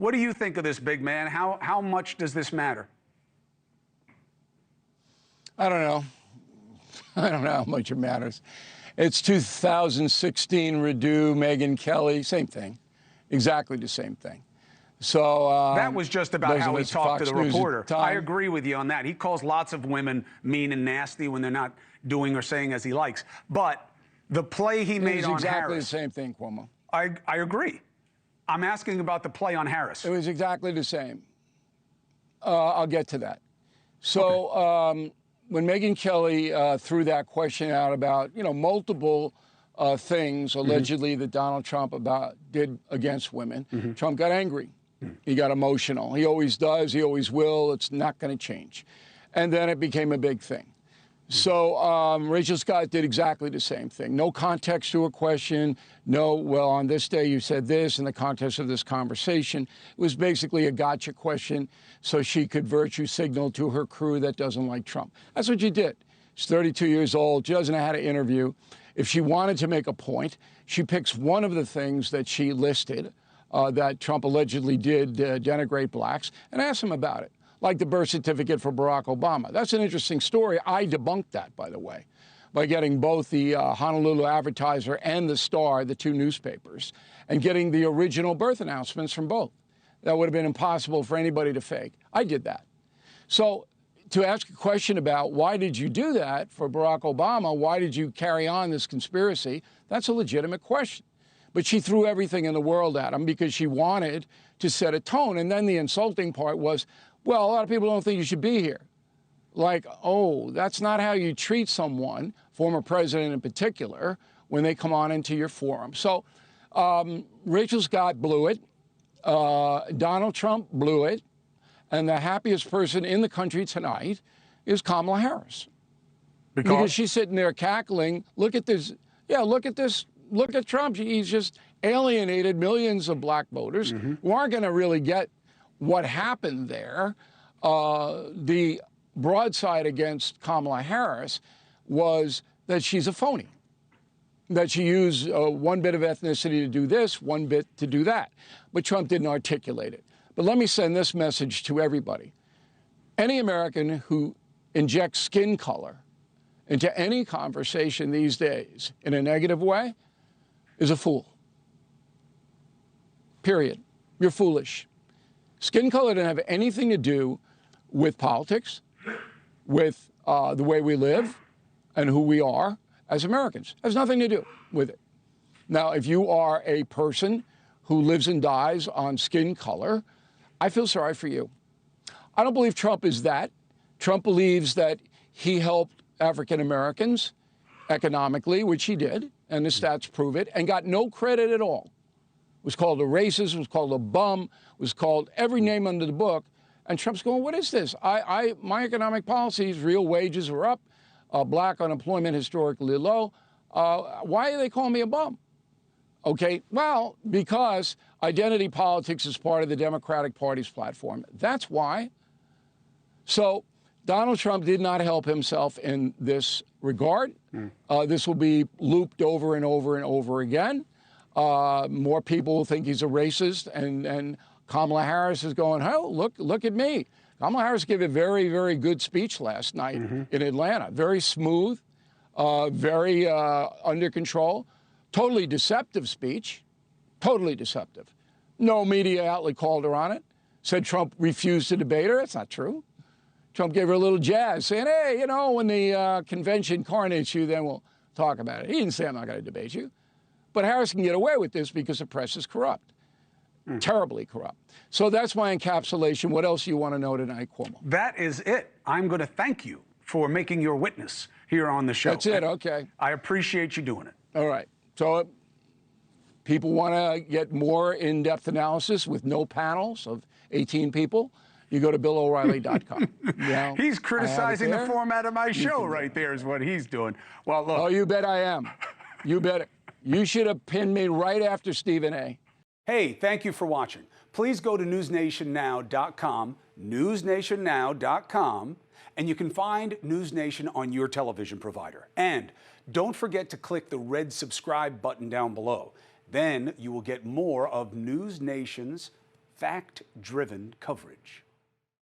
What do you think of this, big man? How much does this matter? I don't know. I don't know how much it matters. It's 2016 redo, Megyn Kelly, same thing. Exactly the same thing. So that was just about how he talked to the reporter. I agree with you on that. He calls lots of women mean and nasty when they're not doing or saying as he likes. But the play he made on Harris. It was exactly the same thing, Cuomo. I agree. I'm asking about the play on Harris. It was exactly the same. I'll get to that. So okay. When Megyn Kelly threw that question out about, multiple things allegedly that Donald Trump did against women, Trump got angry. He got emotional. He always does. He always will. It's not going to change. And then it became a big thing. So Rachel Scott did exactly the same thing. No context to a question. No, well, on this day you said this in the context of this conversation. It was basically a gotcha question so she could virtue signal to her crew that doesn't like Trump. That's what she did. She's 32 years old. She doesn't know how to interview. If she wanted to make a point, she picks one of the things that she listed that Trump allegedly did denigrate blacks and asks him about it. Like the birth certificate for Barack Obama. That's an interesting story. I debunked that, by the way, by getting both the Honolulu Advertiser and the Star, the two newspapers, and getting the original birth announcements from both. That would have been impossible for anybody to fake. I did that. So to ask a question about why did you do that for Barack Obama, why did you carry on this conspiracy, that's a legitimate question. But she threw everything in the world at him because she wanted to set a tone. And then the insulting part was, well, a lot of people don't think you should be here. Like, oh, that's not how you treat someone, former president in particular, when they come on into your forum. So Rachel Scott blew it. Donald Trump blew it. And the happiest person in the country tonight is Kamala Harris. Because she's sitting there cackling. Look at this. Yeah, look at this. Look at Trump. He's just alienated millions of black voters who aren't going to really get what happened there. The broadside against Kamala Harris was that she's a phony, that she used one bit of ethnicity to do this, one bit to do that. But Trump didn't articulate it. But let me send this message to everybody. Any American who injects skin color into any conversation these days in a negative way is a fool. Period. You're foolish. Skin color didn't have anything to do with politics, with the way we live and who we are as Americans. It has nothing to do with it. Now, if you are a person who lives and dies on skin color, I feel sorry for you. I don't believe Trump is that. Trump believes that he helped African Americans economically, which he did, and the stats prove it, and got no credit at all. Was called a racist, was called a bum, was called every name under the book. And Trump's going, what is this? My economic policies, real wages are up, black unemployment historically low. Why are they calling me a bum? Okay, well, because identity politics is part of the Democratic Party's platform. That's why. So Donald Trump did not help himself in this regard. This will be looped over and over and over again. More people will think he's a racist, and Kamala Harris is going, oh, look at me. Kamala Harris gave a very, very good speech last night in Atlanta. Very smooth, very under control, totally deceptive speech, totally deceptive. No media outlet called her on it, said Trump refused to debate her. That's not true. Trump gave her a little jazz, saying, hey, when the convention coronates you, then we'll talk about it. He didn't say, I'm not going to debate you. But Harris can get away with this because the press is corrupt, terribly corrupt. So that's my encapsulation. What else do you want to know tonight, Cuomo? That is it. I'm going to thank you for making your witness here on the show. That's it, okay. I appreciate you doing it. All right. So people want to get more in-depth analysis with no panels of 18 people. You go to BillO'Reilly.com. He's criticizing the format of my show right there is what he's doing. Well, look. Oh, you bet I am. You bet it. You should have pinned me right after Stephen A. Hey, thank you for watching. Please go to NewsNationNow.com, NewsNationNow.com, and you can find NewsNation on your television provider. And don't forget to click the red subscribe button down below. Then you will get more of NewsNation's fact-driven coverage.